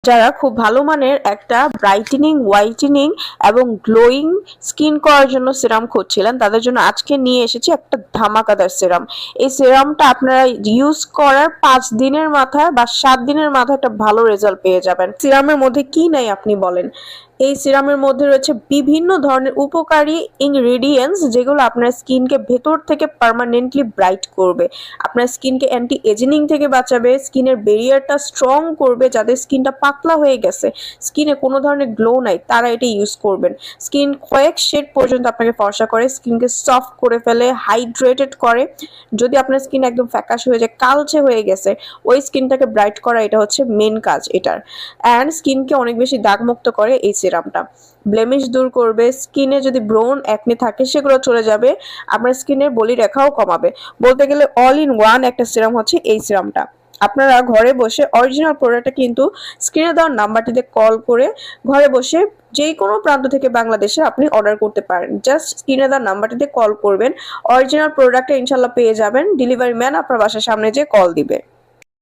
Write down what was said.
যারা খুব ভালো মানের একটা ব্রাইটেনিং, হোয়াইটেনিং এবং গ্লোয়িং স্কিন করার জন্য সিরাম খুঁজছিলেন, তাদের জন্য আজকে নিয়ে এসেছি একটা ধামাকাদার সিরাম। এই সিরামটা আপনারা ইউজ করার 5 দিনের মাথায় বা 7 দিনের মাথায় একটা ভালো রেজাল্ট পেয়ে যাবেন। সিরামের মধ্যে কি নাই আপনি বলেন? এই সিরামের মধ্যে রয়েছে বিভিন্ন ধরনের উপকারী ইনগ্রেডিয়েন্টস, যেগুলো আপনার স্কিনকে ভেতর থেকে পার্মানেন্টলি ব্রাইট করবে, আপনার স্কিনকে অ্যান্টি এজিং থেকে বাঁচাবে, স্কিনের ব্যারিয়ারটা স্ট্রং করবে। যাদের স্কিনটা পাতলা হয়ে গেছে, স্কিনে কোনো ধরনের গ্লো নাই, তারা এটা ইউজ করবেন। স্কিন কয়েক শেড পর্যন্ত আপনাকে ফর্সা করে, স্কিনকে সফট করে ফেলে, হাইড্রেটেড করে। যদি আপনার স্কিন একদম ফ্যাকাশ হয়ে যায়, কালচে হয়ে গেছে, ওই স্কিনটাকে ব্রাইট করা এটা হচ্ছে মেন কাজ এটার। অ্যান্ড স্কিনকে অনেক বেশি দাগমুক্ত করে এই সিরামটা। ব্লেমিশ দূর করবে, স্কিনে যদি ব্রোন একনি থাকে সেগুলো চলে যাবে, আপনার স্কিনের বলি রেখাও কমাবে। বলতে গেলে অল ইন ওয়ান একটা সিরাম হচ্ছে এই সিরামটা। আপনারা ঘরে বসে অরিজিনাল প্রোডাক্টটা কিন্তু স্ক্রিনে দেওয়ার নাম্বারটিতে কল করে ঘরে বসে যে কোনো প্রান্ত থেকে বাংলাদেশে আপনি অর্ডার করতে পারেন। জাস্ট স্ক্রিনে দেওয়ার নাম্বারটিতে কল করবেন, অরিজিনাল প্রোডাক্টটা ইনশাল্লাহ পেয়ে যাবেন। ডেলিভারি ম্যান আপনার বাসার সামনে যেয়ে কল দিবে।